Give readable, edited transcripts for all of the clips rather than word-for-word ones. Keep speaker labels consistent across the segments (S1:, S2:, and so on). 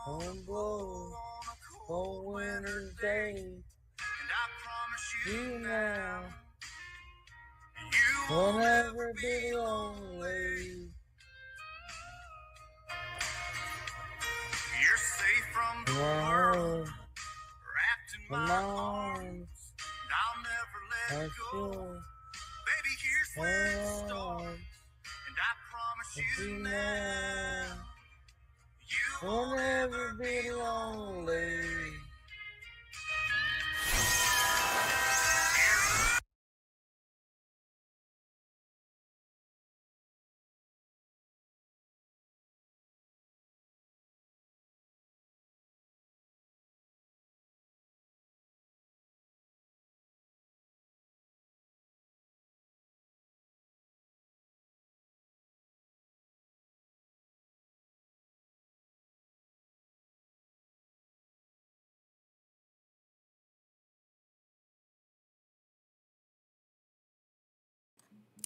S1: gonna blow on a cold winter's day. And I promise you now, you will never be lonely. You're safe from the world, wrapped in my arms, and I'll never let go. Baby, here's where it starts, and I promise you now, you will never be lonely.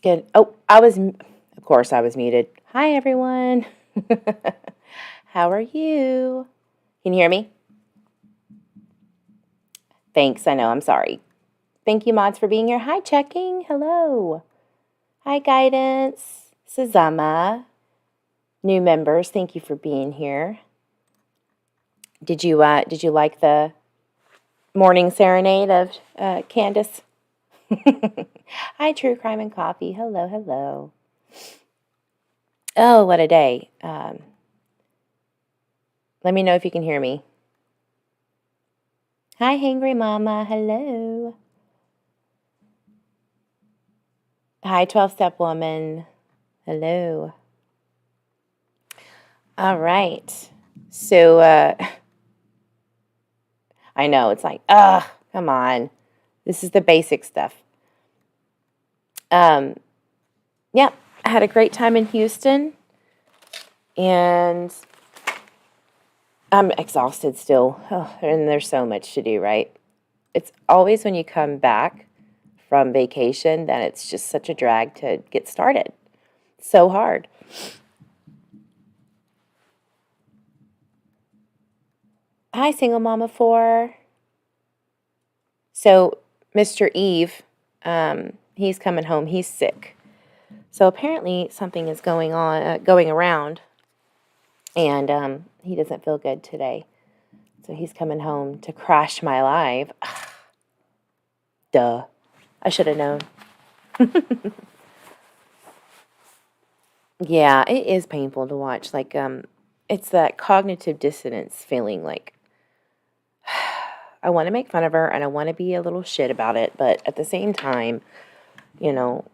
S2: Good. Oh, of course, I was muted. Hi, everyone. How are you? Can you hear me? Thanks. I know. I'm sorry. Thank you, mods, for being here. Hi, checking. Hello. Hi, guidance. Suzama. New members, thank you for being here. Did you like the morning serenade of Candace? Hi, True Crime and Coffee. Hello, hello. Oh, what a day. Let me know if you can hear me. Hi, Hangry Mama. Hello. Hi, 12-Step Woman. Hello. All right. So, I know, it's like, come on. This is the basic stuff. Yeah, I had a great time in Houston, and I'm exhausted still. Oh, and there's so much to do, right? It's always when you come back from vacation that it's just such a drag to get started. So hard. Hi, Single Mama 4. So, Mr. Eve, he's coming home. He's sick. So apparently something is going around, and he doesn't feel good today. So he's coming home to crash my live. Duh. I should have known. Yeah, it is painful to watch. Like, it's that cognitive dissonance feeling like I want to make fun of her and I want to be a little shit about it, but at the same time, you know,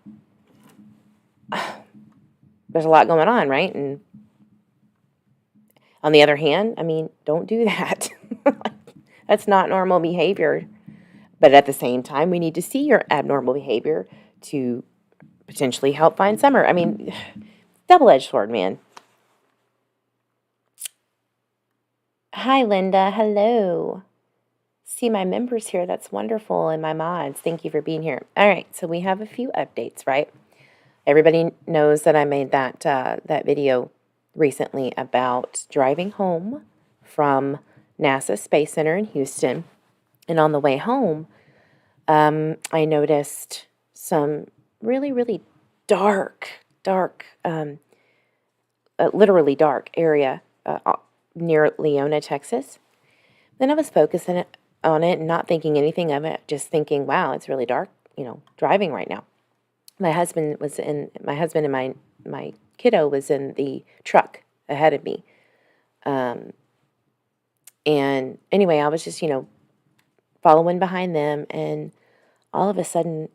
S2: there's a lot going on, right? And on the other hand, I mean, don't do that. That's not normal behavior. But at the same time, we need to see your abnormal behavior to potentially help find Summer. I mean, double-edged sword, man. Hi, Linda. Hello. See my members here. That's wonderful. And my mods. Thank you for being here. All right. So we have a few updates, right? Everybody knows that I made that video recently about driving home from NASA Space Center in Houston. And on the way home, I noticed some really, really dark, literally dark area near Leona, Texas. Then I was focusing on it and not thinking anything of it, just thinking, wow, it's really dark, driving right now. My husband and my kiddo was in the truck ahead of me. And anyway, I was just, following behind them, and all of a sudden,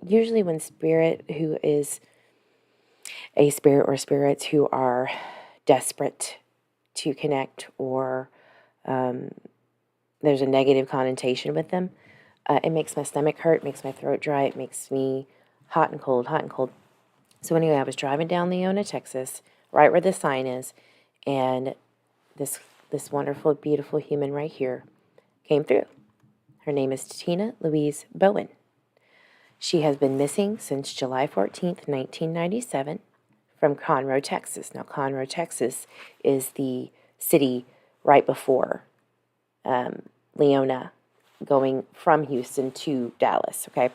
S2: usually when spirit, who is a spirit or spirits who are desperate to connect, or there's a negative connotation with them, it makes my stomach hurt, makes my throat dry, it makes me hot and cold, hot and cold. So anyway, I was driving down Leona, Texas, right where the sign is, and this wonderful, beautiful human right here came through. Her name is Tina Louise Bowen. She has been missing since July 14th, 1997, from Conroe, Texas. Now, Conroe, Texas is the city right before Leona, going from Houston to Dallas, okay?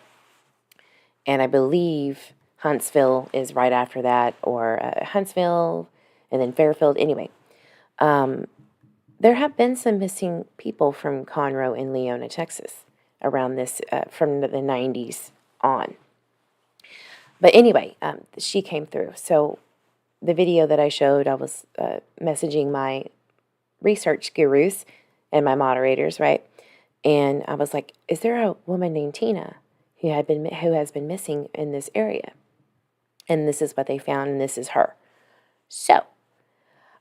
S2: And I believe Huntsville is right after that, or Huntsville, and then Fairfield. Anyway, there have been some missing people from Conroe and Leona, Texas, around this, from the 90s on. But anyway, she came through. So the video that I showed, I was messaging my research gurus and my moderators, right? And I was like, is there a woman named Tina who has been missing in this area? And this is what they found, and this is her. So,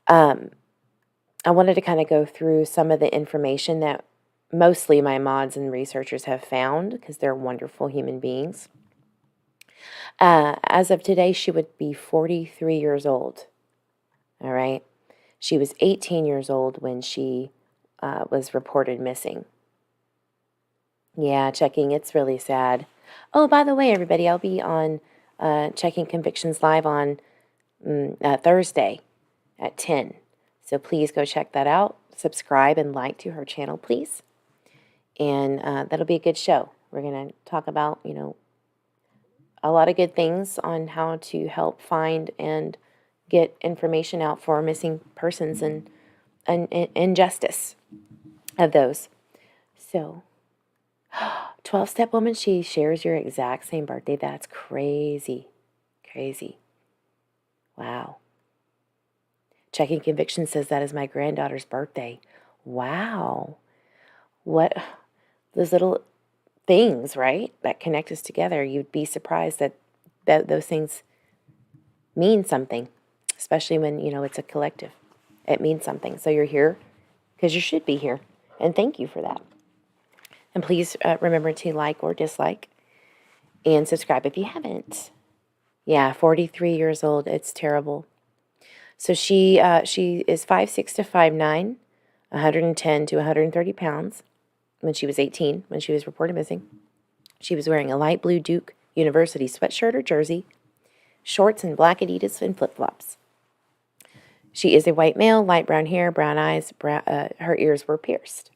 S2: I wanted to kind of go through some of the information that mostly my mods and researchers have found, because they're wonderful human beings. As of today, she would be 43 years old. All right. She was 18 years old when she was reported missing. Yeah, checking. It's really sad. Oh, by the way, everybody, I'll be on Checking Convictions Live on Thursday at 10. So please go check that out. Subscribe and like to her channel, please. And that'll be a good show. We're going to talk about, a lot of good things on how to help find and get information out for missing persons and justice of those. So, 12-step woman, she shares your exact same birthday. That's crazy. Crazy. Wow. Checking Conviction says that is my granddaughter's birthday. Wow. What those little things, right, that connect us together. You'd be surprised that those things mean something, especially when, it's a collective. It means something. So you're here because you should be here. And thank you for that. And please remember to like or dislike and subscribe if you haven't. Yeah, 43 years old. It's terrible. So she is 5'6" to 5'9", 110 to 130 pounds when she was 18, when she was reported missing. She was wearing a light blue Duke University sweatshirt or jersey, shorts and black Adidas and flip-flops. She is a white male, light brown hair, brown eyes, her ears were pierced.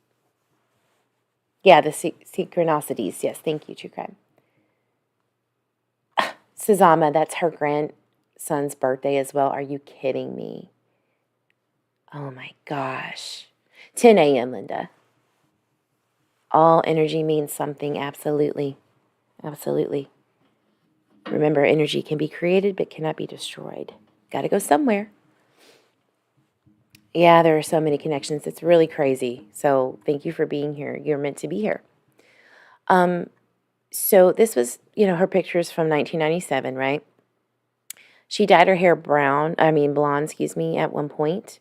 S2: Yeah, the synchronicities. Yes, thank you, True Crime. Suzama, that's her grandson's birthday as well. Are you kidding me? Oh my gosh. 10 a.m., Linda. All energy means something, absolutely. Absolutely. Remember, energy can be created but cannot be destroyed. Got to go somewhere. Yeah, there are so many connections. It's really crazy. So thank you for being here. You're meant to be here. So this was, her pictures from 1997, right? She dyed her hair blonde, at one point.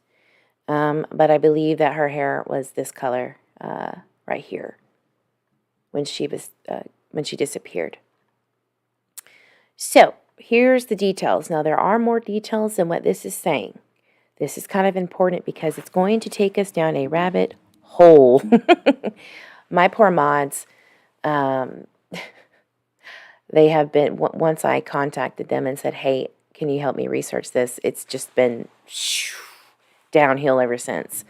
S2: But I believe that her hair was this color right here when she disappeared. So here's the details. Now there are more details than what this is saying. This is kind of important because it's going to take us down a rabbit hole. My poor mods, they have been, once I contacted them and said, hey, can you help me research this? It's just been downhill ever since.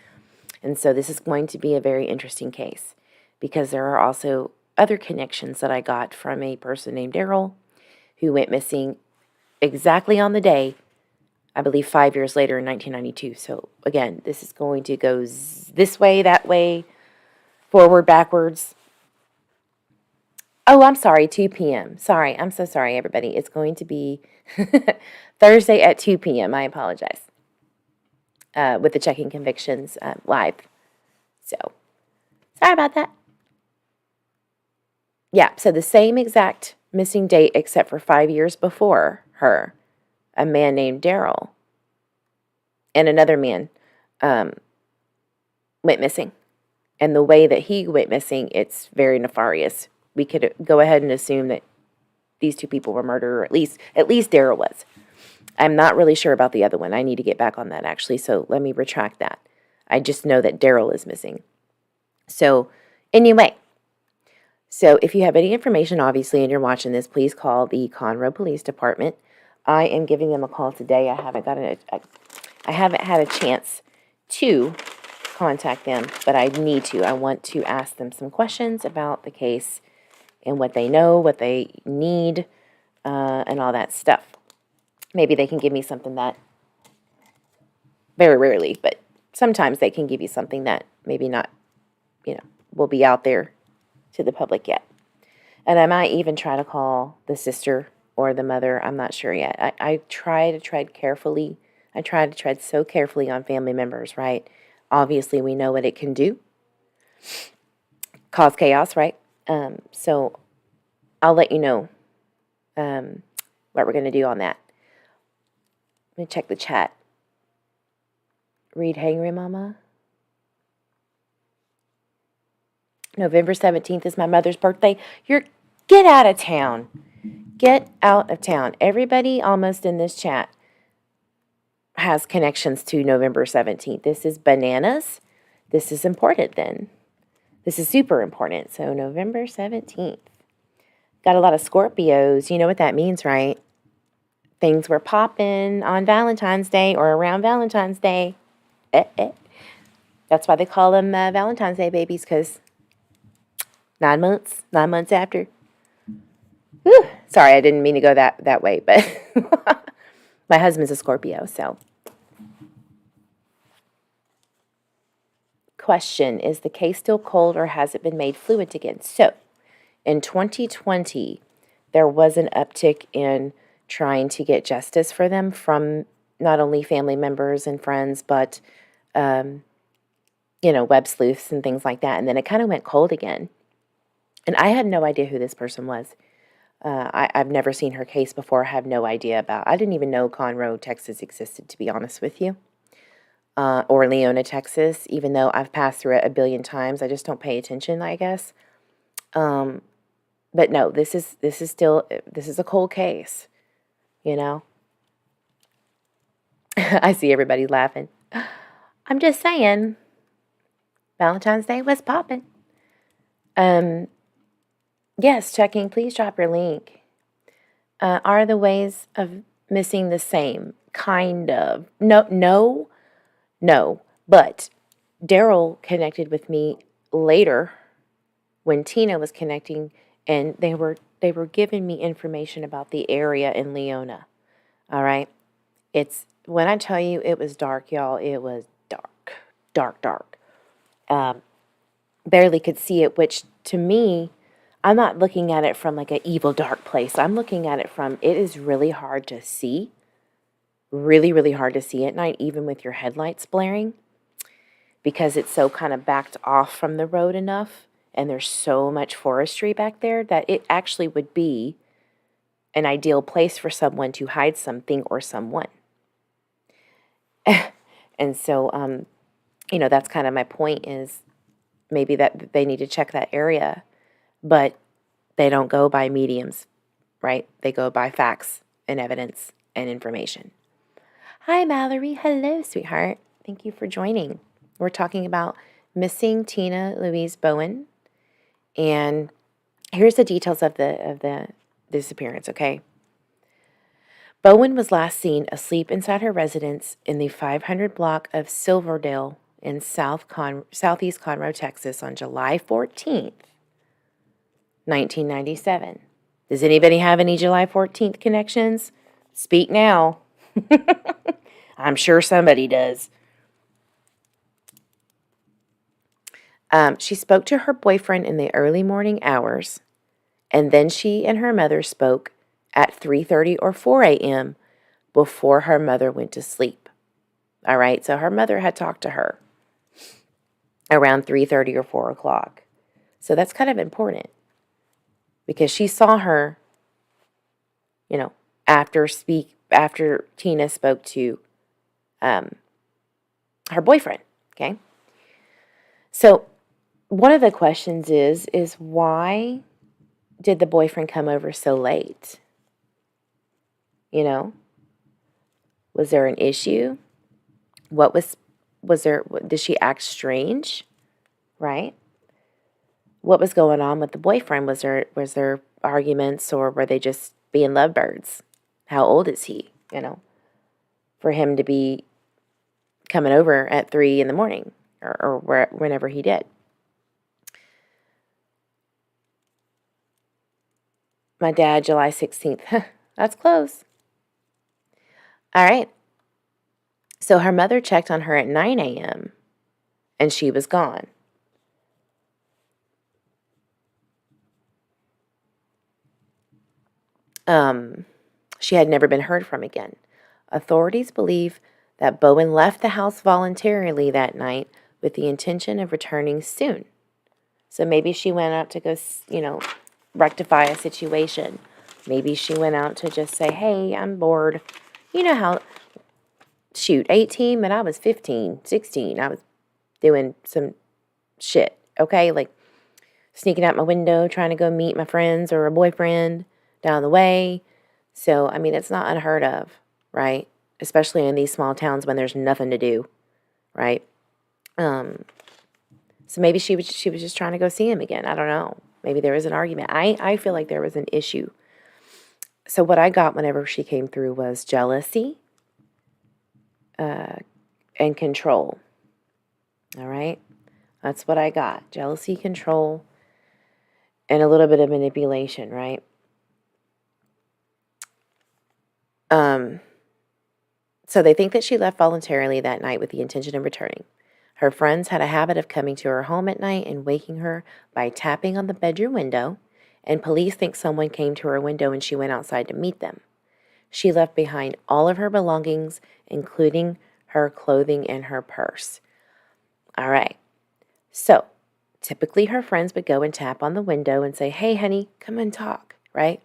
S2: And so this is going to be a very interesting case because there are also other connections that I got from a person named Daryl who went missing exactly on the day, I believe 5 years later in 1992. So again, this is going to go this way, that way, forward, backwards. Oh, I'm sorry, 2 p.m. Sorry, I'm so sorry, everybody. It's going to be Thursday at 2 p.m. I apologize. With the Checking Convictions live. So, sorry about that. Yeah, so the same exact missing date except for 5 years before her, a man named Daryl and another man went missing. And the way that he went missing, it's very nefarious. We could go ahead and assume that these two people were murdered, or at least Daryl was. I'm not really sure about the other one. I need to get back on that, actually, so let me retract that. I just know that Daryl is missing. So, anyway, so if you have any information, obviously, and you're watching this, please call the Conroe Police Department. I am giving them a call today. I haven't had a chance to contact them, but I need to. I want to ask them some questions about the case and what they know, what they need, and all that stuff. Maybe they can give me something that, very rarely, but sometimes they can give you something that maybe not, will be out there to the public yet. And I might even try to call the sister or the mother. I'm not sure yet. I try to tread carefully. I try to tread so carefully on family members, right? Obviously, we know what it can do. Cause chaos, right? So I'll let you know what we're going to do on that. Let me check the chat. Read Hangry Mama. November 17th is my mother's birthday. Get out of town. Get out of town. Everybody almost in this chat has connections to November 17th. This is bananas. This is important then. This is super important. So November 17th. Got a lot of Scorpios. You know what that means, right? Things were popping on Valentine's Day or around Valentine's Day. That's why they call them Valentine's Day babies, because 9 months after. Whew. Sorry, I didn't mean to go that way, but my husband's a Scorpio, so. Question, is the case still cold or has it been made fluid again? So, in 2020, there was an uptick in trying to get justice for them from not only family members and friends, but, web sleuths and things like that. And then it kind of went cold again. And I had no idea who this person was. I've never seen her case before. I have no idea I didn't even know Conroe, Texas existed, to be honest with you. Or Leona, Texas, even though I've passed through it a billion times. I just don't pay attention, I guess. But no, this is a cold case, I see everybody laughing. I'm just saying, Valentine's Day was popping. Yes, checking. Please drop your link. Are the ways of missing the same? Kind of. No. But Daryl connected with me later when Tina was connecting, and they were giving me information about the area in Leona. All right, when I tell you it was dark, y'all. It was dark. Barely could see it, which to me, I'm not looking at it from like an evil, dark place. I'm looking at it from, it is really hard to see. Really, really hard to see at night, even with your headlights blaring, because it's so kind of backed off from the road enough, and there's so much forestry back there that it actually would be an ideal place for someone to hide something or someone. And so, that's kind of my point, is maybe that they need to check that area. But they don't go by mediums, right? They go by facts and evidence and information. Hi, Mallory. Hello, sweetheart. Thank you for joining. We're talking about missing Tina Louise Bowen. And here's the details of the disappearance, okay? Bowen was last seen asleep inside her residence in the 500 block of Silverdale in southeast Conroe, Texas on July 14th. 1997. Does anybody have any July 14th connections? Speak now. I'm sure somebody does. She spoke to her boyfriend in the early morning hours, and then she and her mother spoke at 3:30 or 4 a.m. before her mother went to sleep. All right, so her mother had talked to her around 3:30 or 4 o'clock. So that's kind of important, because she saw her, after Tina spoke to her boyfriend, okay? So one of the questions is why did the boyfriend come over so late? Was there an issue? Was there, did she act strange, right? What was going on with the boyfriend? Was there arguments, or were they just being lovebirds? How old is he, for him to be coming over at 3 in the morning? or whenever he did. My dad, July 16th. That's close. All right. So her mother checked on her at 9 a.m. and she was gone. She had never been heard from again. Authorities believe that Bowen left the house voluntarily that night with the intention of returning soon. So maybe she went out to go, rectify a situation. Maybe she went out to just say, hey, I'm bored. You know how, 18, but I was 15, 16. I was doing some shit, okay? Like sneaking out my window, trying to go meet my friends or a boyfriend down the way. So, I mean, it's not unheard of, right? Especially in these small towns when there's nothing to do, right? So maybe she was just trying to go see him again. I don't know. Maybe there was an argument. I feel like there was an issue. So what I got whenever she came through was jealousy and control. All right? That's what I got. Jealousy, control, and a little bit of manipulation, right? So they think that she left voluntarily that night with the intention of returning. Her friends had a habit of coming to her home at night and waking her by tapping on the bedroom window, and police think someone came to her window and she went outside to meet them. She left behind all of her belongings, including her clothing and her purse. All right. So typically her friends would go and tap on the window and say, hey, honey, come and talk, right?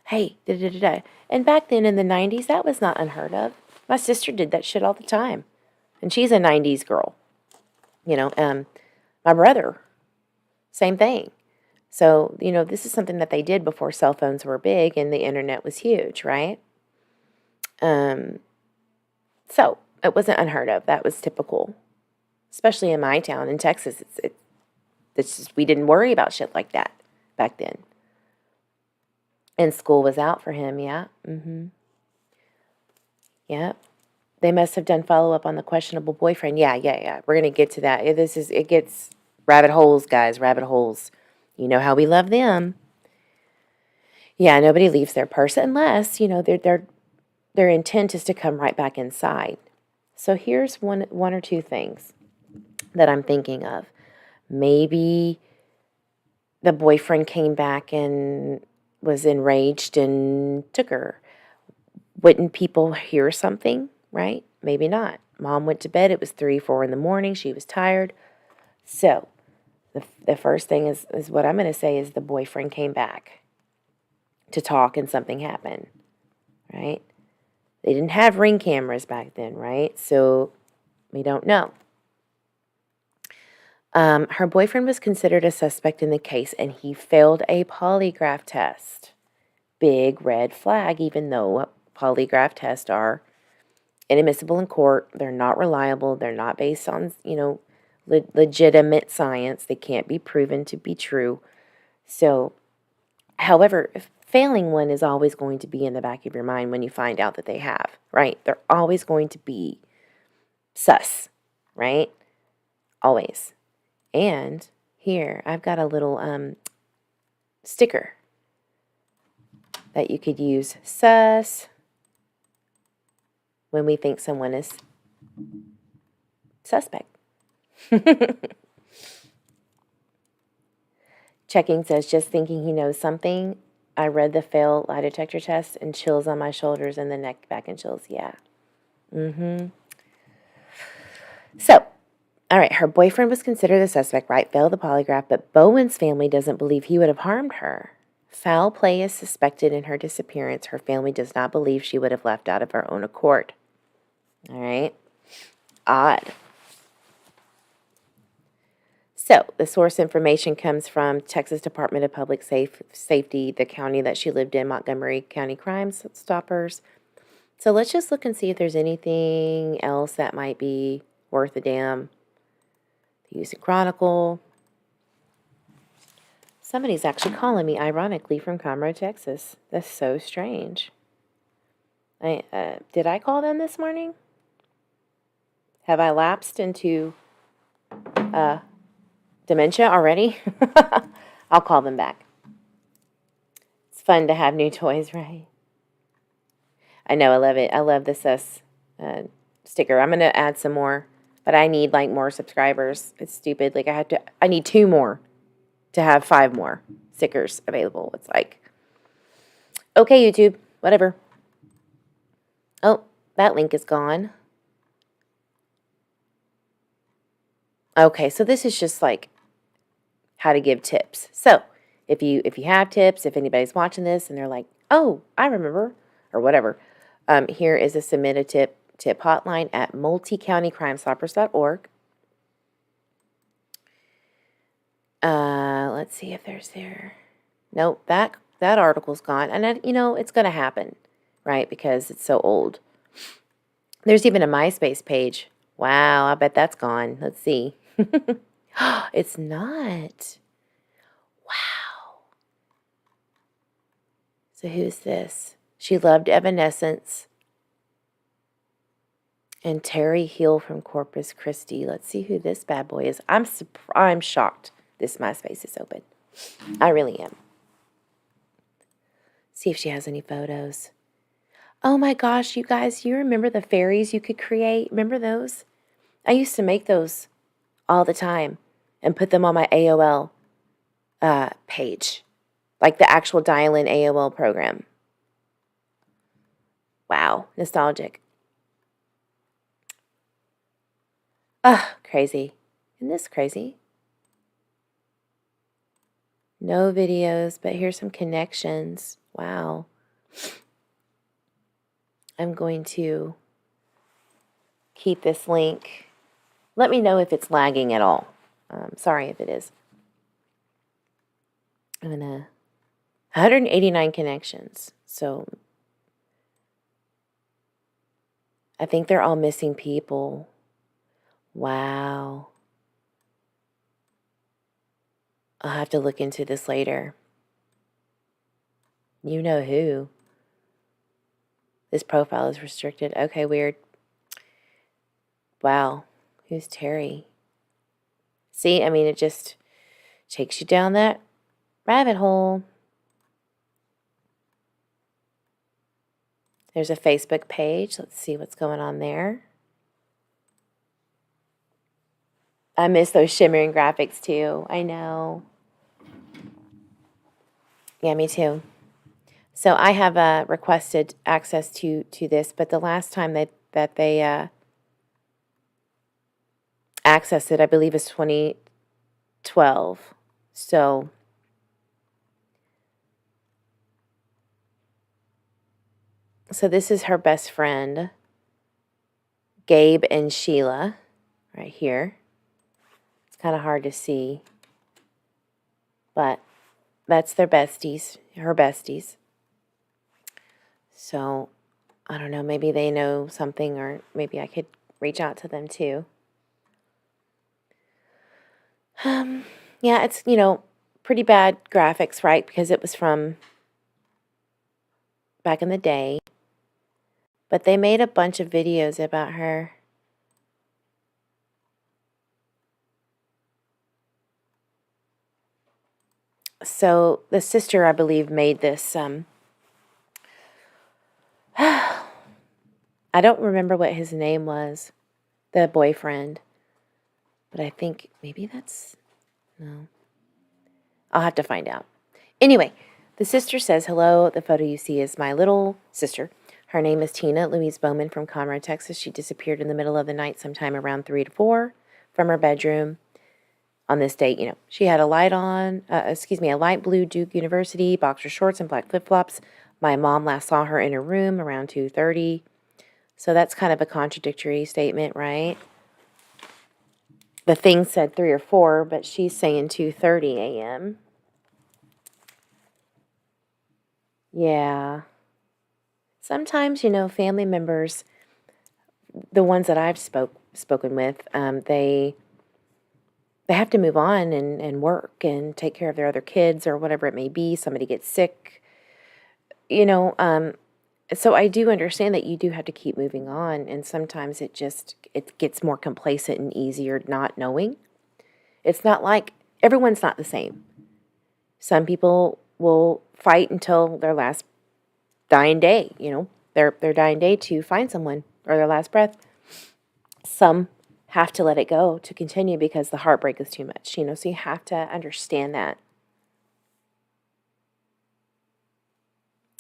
S2: Hey, da-da-da-da. And back then in the 90s, that was not unheard of. My sister did that shit all the time. And she's a 90s girl. My brother, same thing. So, this is something that they did before cell phones were big and the internet was huge, right? So it wasn't unheard of. That was typical, especially in my town in Texas. It's just, we didn't worry about shit like that back then. And school was out for him, yeah. Yep. They must have done follow-up on the questionable boyfriend. Yeah. We're going to get to that. It gets rabbit holes, guys, rabbit holes. You know how we love them. Yeah, nobody leaves their purse unless, their intent is to come right back inside. So here's one or two things that I'm thinking of. Maybe the boyfriend came back and was enraged and took her. Wouldn't people hear something, right? Maybe not. Mom went to bed. It was 3, 4 in the morning. She was tired. So the first thing is what I'm going to say is the boyfriend came back to talk and something happened, right? They didn't have Ring cameras back then, right? So we don't know. Her boyfriend was considered a suspect in the case, and he failed a polygraph test. Big red flag, even though polygraph tests are inadmissible in court. They're not reliable. They're not based on, legitimate science. They can't be proven to be true. So, however, failing one is always going to be in the back of your mind when you find out that they have, right? They're always going to be sus, right? Always. And here, I've got a little sticker that you could use. Sus. When we think someone is suspect. Checking says, just thinking he knows something. I read the fail lie detector test and chills on my shoulders and the neck, back and chills. Yeah. So, all right, her boyfriend was considered the suspect, right? Failed the polygraph, but Bowen's family doesn't believe he would have harmed her. Foul play is suspected in her disappearance. Her family does not believe she would have left out of her own accord. All right. Odd. So, the source information comes from Texas Department of Public Safety, the county that she lived in, Montgomery County Crime Stoppers. So, let's just look and see if there's anything else that might be worth a damn. The Houston Chronicle. Somebody's actually calling me, ironically, from Conroe, Texas. That's so strange. Did I call them this morning? Have I lapsed into dementia already. I'll call them back. It's fun to have new toys, right? I know, I love it. I love this sticker. I'm going to add some more, but I need like more subscribers. It's stupid. Like I need 2 more to have 5 more stickers available. It's like, okay, YouTube, whatever. Oh, that link is gone. Okay, so this is just like how to give tips. So if you have tips, if anybody's watching this and they're like, oh, I remember, or whatever, here is a submit a tip hotline at multicountycrimestoppers.org. Let's see if there's there. Nope, that article's gone, and it's going to happen, right? Because it's so old. There's even a MySpace page. Wow, I bet that's gone. Let's see. It's not. Wow. So who's this? She loved Evanescence. And Terry Hill from Corpus Christi. Let's see who this bad boy is. I'm shocked this MySpace is open. I really am. See if she has any photos. Oh my gosh, you guys, you remember the fairies you could create? Remember those? I used to make those all the time and put them on my AOL page. Like the actual dial-in AOL program. Wow, nostalgic. Ugh, crazy. Isn't this crazy? No videos, but here's some connections. Wow. I'm going to keep this link. Let me know if it's lagging at all. Sorry if it is. I'm going to 189 connections. So I think they're all missing people. Wow. I'll have to look into this later. You know who. This profile is restricted. Okay, weird. Wow. Who's Terry? See, I mean, it just takes you down that rabbit hole. There's a Facebook page. Let's see what's going on there. I miss those shimmering graphics too. I know. Yeah, me too. So I have requested access to this, but the last time that they accessed it, I believe, is 2012. So this is her best friend, Gabe and Sheila, right here. It's kind of hard to see, but that's their besties, her besties. So, I don't know, maybe they know something, or maybe I could reach out to them too. Yeah, it's, pretty bad graphics, right? Because it was from back in the day. But they made a bunch of videos about her. So the sister, I believe, made this. I don't remember what his name was, the boyfriend. But I think maybe no. I'll have to find out. Anyway, the sister says, hello, the photo you see is my little sister. Her name is Tina Louise Bowen from Conroe, Texas. She disappeared in the middle of the night sometime around 3 to 4 from her bedroom. On this date, she had a light blue Duke University, boxer shorts and black flip-flops. My mom last saw her in her room around 2:30. So that's kind of a contradictory statement, right? The thing said 3 or 4, but she's saying 2:30 a.m. Yeah. Sometimes, family members, the ones that I've spoken with, they have to move on and work and take care of their other kids or whatever it may be. Somebody gets sick, so I do understand that you do have to keep moving on, and sometimes it gets more complacent and easier not knowing. It's not like everyone's not the same. Some people will fight until their last dying day, their dying day to find someone or their last breath. Some have to let it go to continue because the heartbreak is too much, so you have to understand that.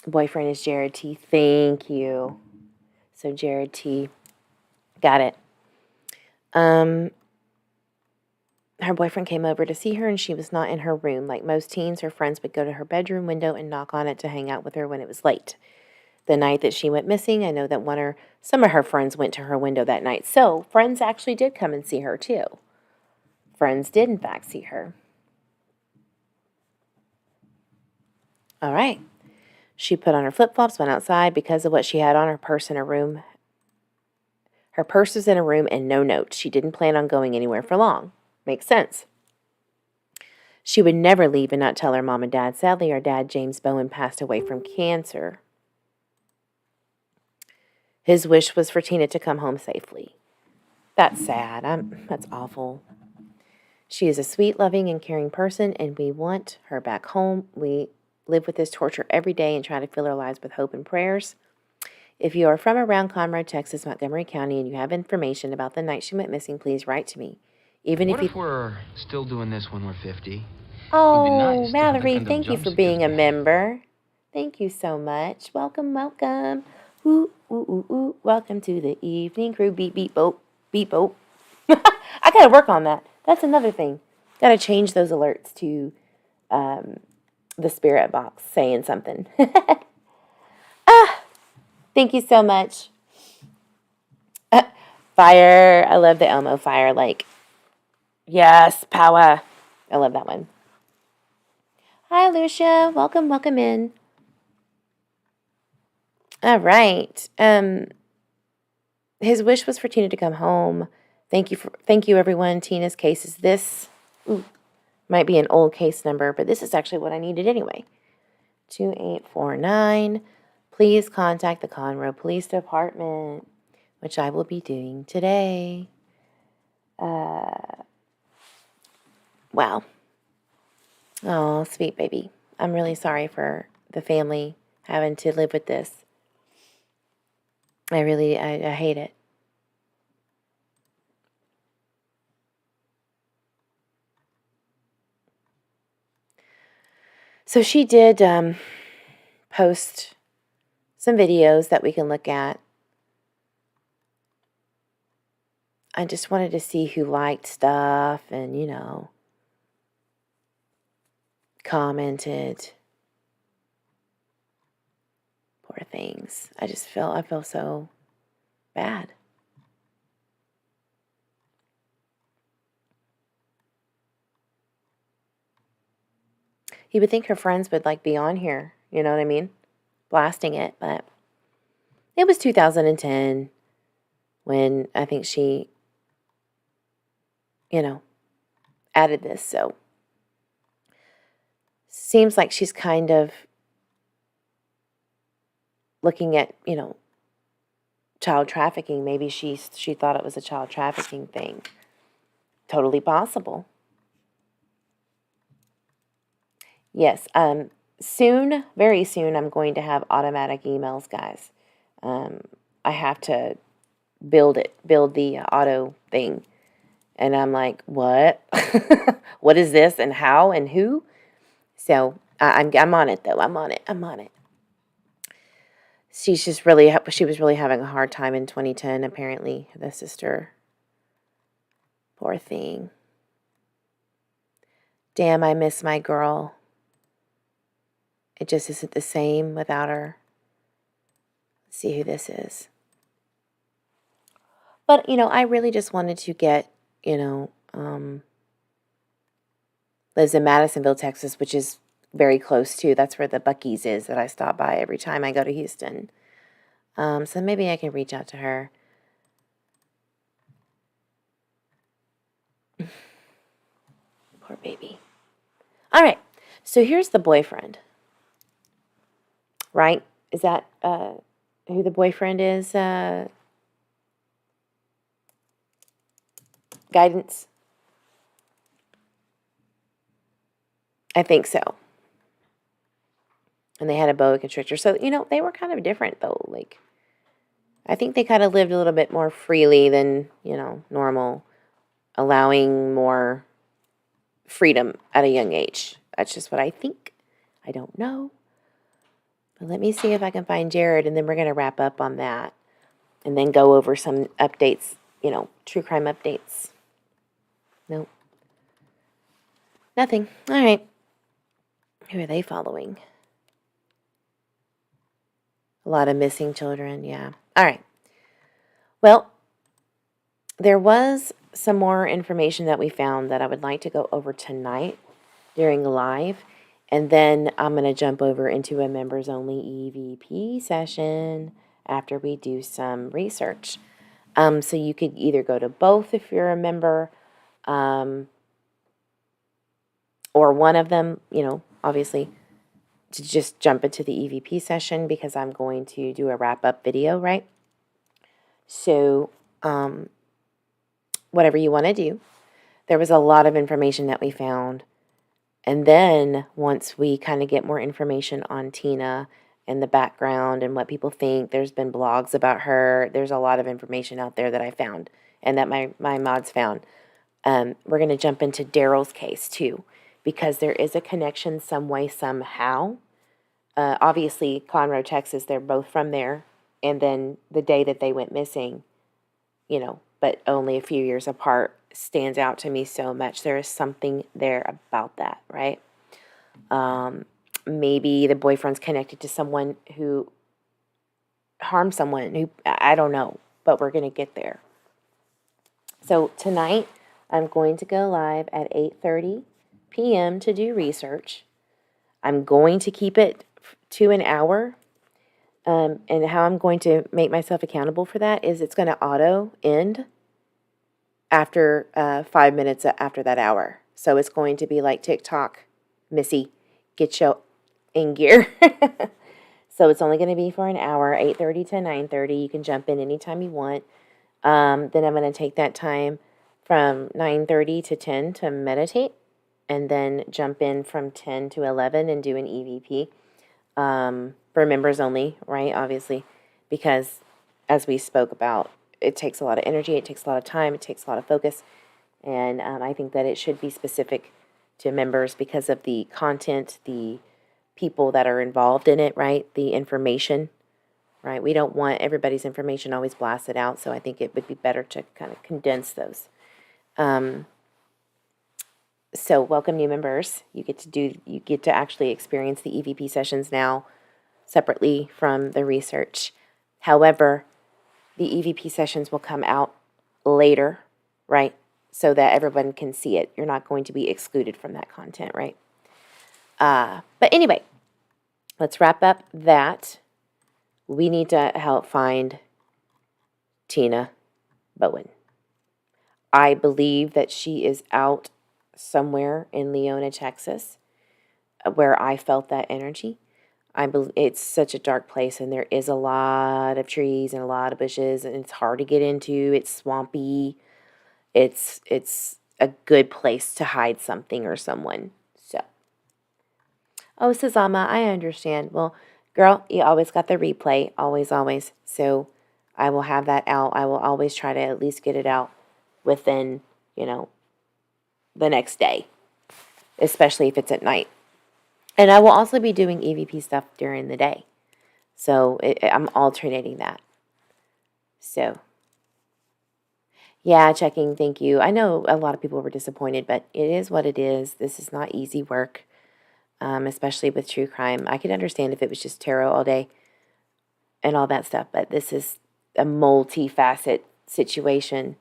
S2: Boyfriend is Jared T. Thank you. So Jared T. Got it. Her boyfriend came over to see her, and she was not in her room. Like most teens, her friends would go to her bedroom window and knock on it to hang out with her when it was late. The night that she went missing, I know that some of her friends went to her window that night. So friends actually did come and see her too. Friends did, in fact, see her. All right. She put on her flip-flops, went outside. Because of what she had on, her purse in her room. Her purse was in her room and no notes. She didn't plan on going anywhere for long. Makes sense. She would never leave and not tell her mom and dad. Sadly, her dad, James Bowen, passed away from cancer. His wish was for Tina to come home safely. That's sad. That's awful. She is a sweet, loving, and caring person, and we want her back home. We live with this torture every day and try to fill our lives with hope and prayers. If you are from around Conroe, Texas, Montgomery County, and you have information about the night she went missing, please write to me.
S3: What if we're still doing this when we're 50?
S2: Oh,
S3: Would be nice to have the
S2: Mallory,
S3: kind of
S2: thank you
S3: jump
S2: for being a
S3: scares.
S2: member. Thank you so much. Welcome, welcome. Ooh, ooh, ooh, ooh. Welcome to the evening crew. Beep, beep, boop. Beep, boop. I got to work on that. That's another thing. Got to change those alerts to the spirit box saying something. Thank you so much. Fire. I love the Elmo fire. Like, yes, power. I love that one. Hi, Lucia. Welcome, welcome in. All right. His wish was for Tina to come home. Thank you, everyone. Tina's case is this. Ooh, might be an old case number, but this is actually what I needed anyway. 2849. Please contact the Conroe Police Department, which I will be doing today. Wow. Oh, sweet baby. I'm really sorry for the family having to live with this. I hate it. So she did post some videos that we can look at. I just wanted to see who liked stuff and, commented. Poor things. I feel so bad. You would think her friends would be on here, you know what I mean? Blasting it, but it was 2010 when I think she, added this, so seems like she's kind of looking at, child trafficking. Maybe she thought it was a child trafficking thing. Totally possible. Yes, soon, very soon, I'm going to have automatic emails, guys. I have to build the auto thing. And I'm like, what? What is this and how and who? So I'm on it, though. I'm on it. She was really having a hard time in 2010, apparently, the sister. Poor thing. Damn, I miss my girl. It just isn't the same without her. Let's see who this is. But, I really just wanted to get, lives in Madisonville, Texas, which is very close too. That's where the Buc-ee's is that I stop by every time I go to Houston. So maybe I can reach out to her. Poor baby. All right. So here's the boyfriend. Right? Is that who the boyfriend is? Guidance. I think so. And they had a boa constrictor. So, they were kind of different, though. Like, I think they kind of lived a little bit more freely than, normal, allowing more freedom at a young age. That's just what I think. I don't know. But let me see if I can find Jared, and then we're going to wrap up on that. And then go over some updates, true crime updates. Nope. Nothing. All right. Who are they following? A lot of missing children, yeah. All right. Well, there was some more information that we found that I would like to go over tonight during live. And then I'm going to jump over into a members only EVP session after we do some research. So you could either go to both if you're a member, or one of them, obviously, to just jump into the EVP session because I'm going to do a wrap-up video, right? So, whatever you want to do. There was a lot of information that we found. And then once we kind of get more information on Tina and the background and what people think, there's been blogs about her. There's a lot of information out there that I found and that my mods found. We're going to jump into Daryl's case too, because there is a connection some way, somehow. Obviously, Conroe, Texas, they're both from there. And then the day that they went missing, but only a few years apart, stands out to me so much. There is something there about that, right? Maybe the boyfriend's connected to someone who harmed someone who, I don't know, but we're going to get there. So tonight, I'm going to go live at 8:30 p.m. to do research. I'm going to keep it to an hour. And how I'm going to make myself accountable for that is it's going to auto end after 5 minutes after that hour. So it's going to be like TikTok, Missy, get your in gear. So it's only going to be for an hour, 8:30 to 9:30. You can jump in anytime you want. Then I'm going to take that time from 9:30 to 10 to meditate, and then jump in from 10 to 11 and do an EVP. For members only, right? Obviously, because as we spoke about, it takes a lot of energy, it takes a lot of time, it takes a lot of focus, and I think that it should be specific to members because of the content, the people that are involved in it, right? The information, right? We don't want everybody's information always blasted out, so I think it would be better to kind of condense those. So welcome new members. You get to actually experience the EVP sessions now separately from the research. However, the EVP sessions will come out later, right? So that everyone can see it. You're not going to be excluded from that content, right? But anyway, let's wrap up that. We need to help find Tina Bowen. I believe that she is out somewhere in Leona, Texas, where I felt that energy. I believe it's such a dark place, and there is a lot of trees and a lot of bushes, and it's hard to get into. It's swampy. It's a good place to hide something or someone. So, oh, Sazama, I understand. Well, girl, you always got the replay, always, always. So, I will have that out. I will always try to at least get it out within, the next day, especially if it's at night. And I will also be doing EVP stuff during the day. So I'm alternating that. So, yeah, checking, thank you. I know a lot of people were disappointed, but it is what it is. This is not easy work, especially with true crime. I could understand if it was just tarot all day and all that stuff, but this is a multi-facet situation.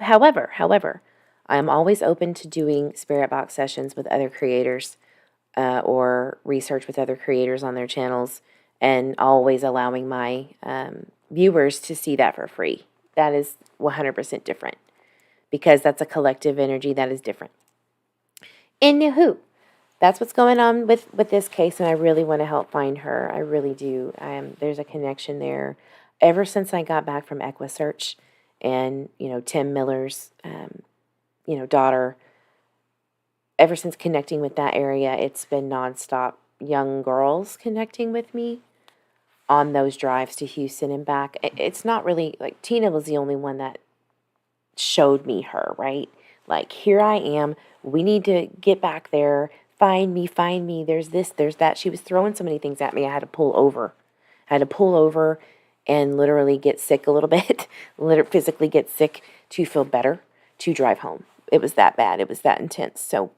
S2: However, I'm always open to doing spirit box sessions with other creators or research with other creators on their channels, and always allowing my viewers to see that for free. That is 100% different because that's a collective energy that is different. Anywho, that's what's going on with this case, and I really want to help find her. I really do. There's a connection there. Ever since I got back from EquiSearch and, Tim Miller's daughter ever since connecting with that area, it's been nonstop young girls connecting with me on those drives to Houston and back. It's not really like Tina was the only one that showed me her, right? Like, here I am. We need to get back there. Find me, find me. There's this, there's that. She was throwing so many things at me. I had to pull over. I had to pull over and literally get sick a little bit, physically get sick to feel better to drive home. It was that bad. It was that intense. So,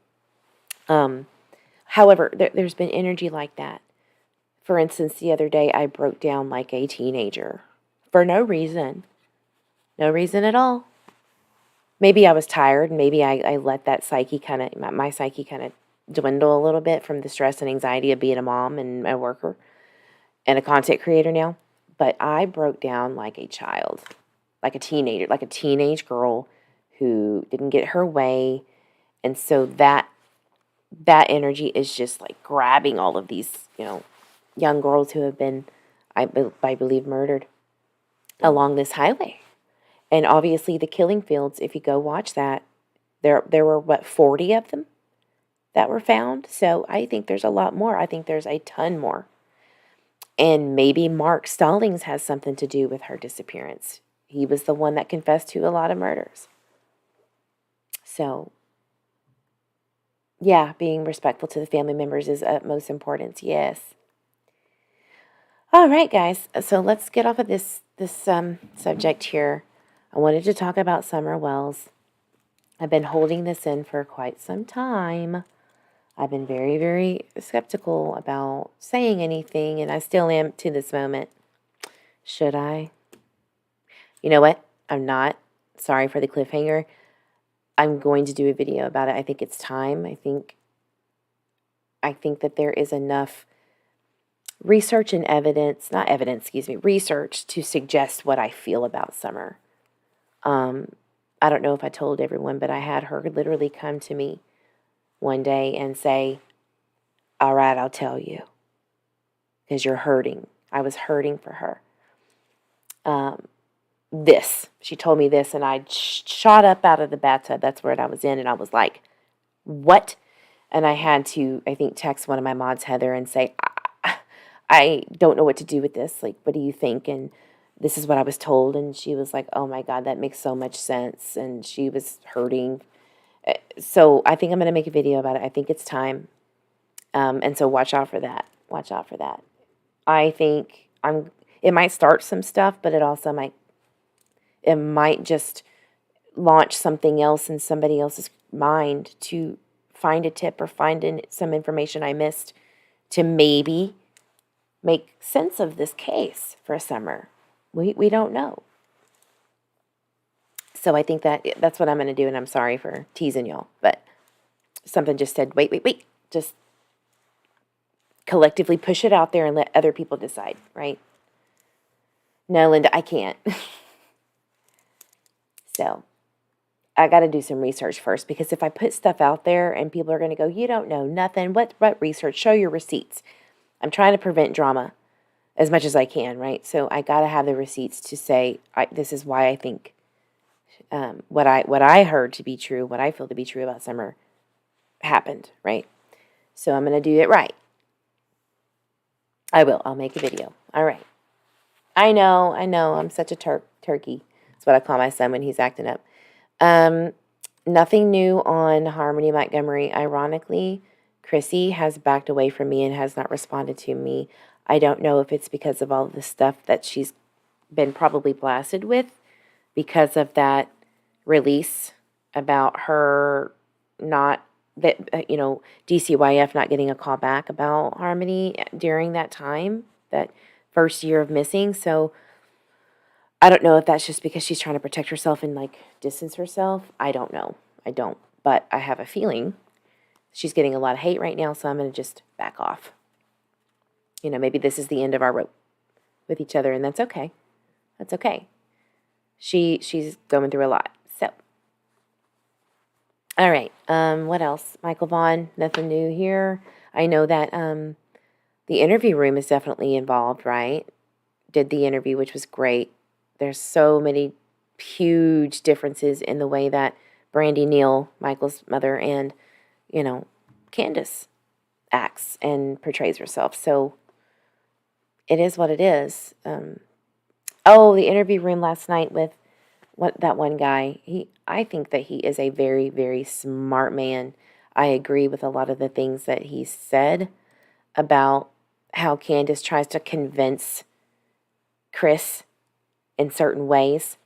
S2: however, there's been energy like that. For instance, the other day I broke down like a teenager for no reason. No reason at all. Maybe I was tired. Maybe I let that psyche kind of, my psyche kind of dwindle a little bit from the stress and anxiety of being a mom and a worker and a content creator now. But I broke down like a child, like a teenager, like a teenage girl who didn't get her way. And so that energy is just like grabbing all of these, young girls who have been, I believe, murdered along this highway. And obviously the killing fields, if you go watch that, there were, 40 of them that were found? So I think there's a lot more. I think there's a ton more. And maybe Mark Stallings has something to do with her disappearance. He was the one that confessed to a lot of murders. So, yeah, being respectful to the family members is utmost importance, yes. All right, guys. So let's get off of this subject here. I wanted to talk about Summer Wells. I've been holding this in for quite some time. I've been very, very skeptical about saying anything, and I still am to this moment. Should I? You know what? I'm not. Sorry for the cliffhanger. I'm going to do a video about it. I think it's time. I think that there is enough research and research to suggest what I feel about Summer. I don't know if I told everyone, but I had her literally come to me one day and say, all right, I'll tell you, because you're hurting. I was hurting for her. She told me this, and I shot up out of the bathtub. That's where I was in, and I was like, what? And I had to, I think, text one of my mods, Heather, and say, I don't know what to do with this. Like, what do you think? And this is what I was told. And she was like, oh my God, that makes so much sense. And she was hurting. So I think I'm going to make a video about it. I think it's time. And so watch out for that. Watch out for that. I think it might start some stuff, but it might just launch something else in somebody else's mind to find a tip or find some information I missed to maybe make sense of this case for Summer. We don't know. So I think that's what I'm going to do, and I'm sorry for teasing y'all, but something just said, wait. Just collectively push it out there and let other people decide, right? No, Linda, I can't. So I got to do some research first, because if I put stuff out there and people are going to go, you don't know nothing, what research? Show your receipts. I'm trying to prevent drama as much as I can, right? So I got to have the receipts to say, this is why I think what I heard to be true, what I feel to be true about Summer happened, right? So I'm going to do it right. I will. I'll make a video. All right. I know. I'm such a turkey. That's what I call my son when he's acting up. Nothing new on Harmony Montgomery. Ironically, Chrissy has backed away from me and has not responded to me. I don't know if it's because of all the stuff that she's been probably blasted with because of that release about her DCYF not getting a call back about Harmony during that time, that first year of missing. So I don't know if that's just because she's trying to protect herself and distance herself. I don't know. I don't. But I have a feeling she's getting a lot of hate right now, so I'm going to just back off. Maybe this is the end of our rope with each other, and that's okay. That's okay. She's going through a lot. So, all right. What else? Michael Vaughn, nothing new here. I know that the interview room is definitely involved, right? Did the interview, which was great. There's so many huge differences in the way that Brandy Neal, Michael's mother, and Candace acts and portrays herself. So it is what it is. The interview room last night with that one guy. I think that he is a very, very smart man. I agree with a lot of the things that he said about how Candace tries to convince Chris in certain ways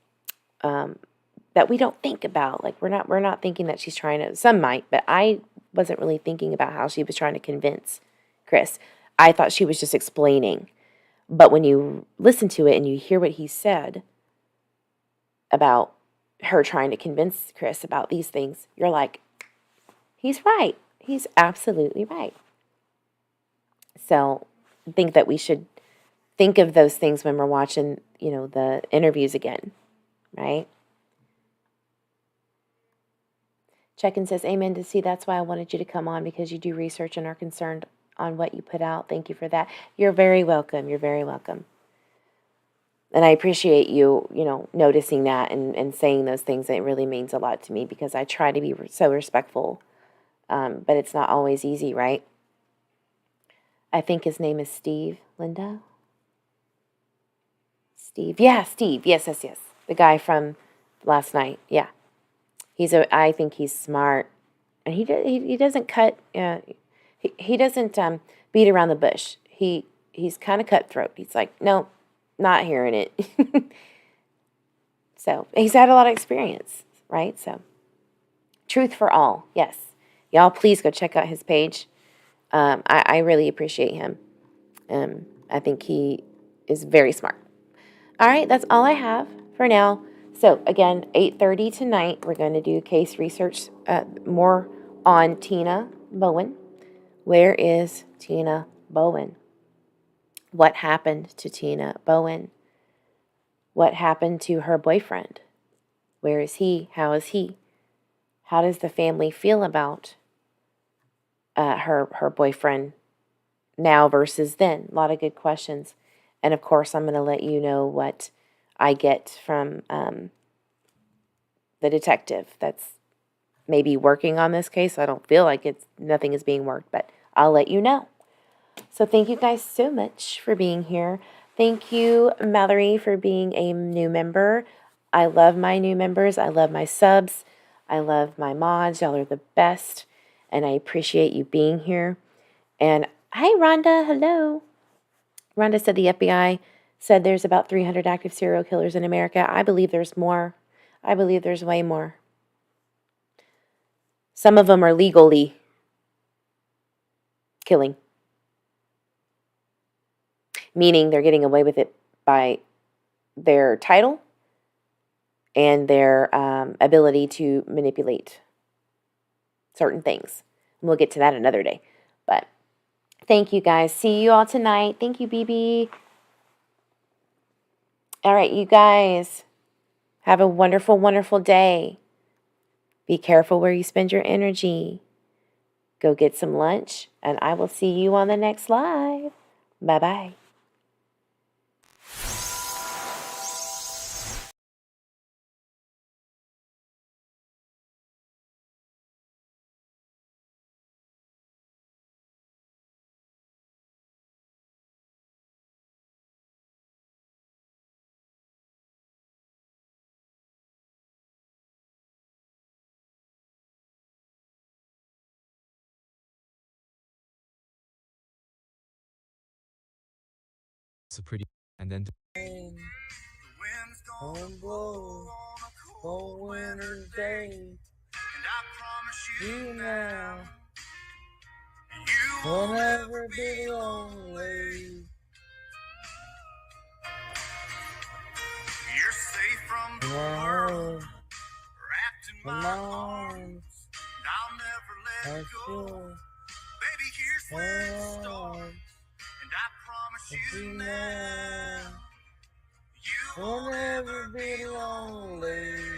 S2: that we don't think about. Like we're not thinking that she's trying to. Some might, but I wasn't really thinking about how she was trying to convince Chris. I thought she was just explaining. But when you listen to it and you hear what he said about her trying to convince Chris about these things, you're like, he's right. He's absolutely right. So I think that we should think of those things when we're watching, the interviews again, right? Check-in says, amen to see. That's why I wanted you to come on, because you do research and are concerned on what you put out. Thank you for that. You're very welcome. You're very welcome. And I appreciate you, noticing that and saying those things. It really means a lot to me, because I try to be so respectful. But it's not always easy, right? I think his name is Steve, Linda. Steve. Yeah, Steve. Yes. The guy from last night. Yeah. I think he's smart. And he doesn't cut, he doesn't beat around the bush. He's kind of cutthroat. He's like, no, not hearing it. So he's had a lot of experience, right? So truth for all, yes. Y'all, please go check out his page. I really appreciate him. I think he is very smart. All right, that's all I have for now. So again, 8:30 tonight, we're going to do case research, more on Tina Bowen. Where is Tina Bowen? What happened to Tina Bowen? What happened to her boyfriend? Where is he? How is he? How does the family feel about her boyfriend now versus then? A lot of good questions. And of course, I'm going to let you know what I get from the detective that's maybe working on this case. I don't feel like nothing is being worked, but I'll let you know. So thank you guys so much for being here. Thank you, Mallory, for being a new member. I love my new members. I love my subs. I love my mods. Y'all are the best. And I appreciate you being here. And hi, Rhonda. Hello. Rhonda said the FBI said there's about 300 active serial killers in America. I believe there's more. I believe there's way more. Some of them are legally killing, meaning they're getting away with it by their title and their ability to manipulate certain things. And we'll get to that another day. But thank you guys. See you all tonight. Thank you, BB. All right, you guys. Have a wonderful, wonderful day. Be careful where you spend your energy. Go get some lunch, and I will see you on the next live. Bye-bye.
S1: It's a pretty, and then the wind's gonna blow on a cold winter's day, and I promise you now, you will never be lonely. You're safe from the world, wrapped in my arms, and I'll never let go. Baby, here's where it starts. And I promise you now, you will never be lonely.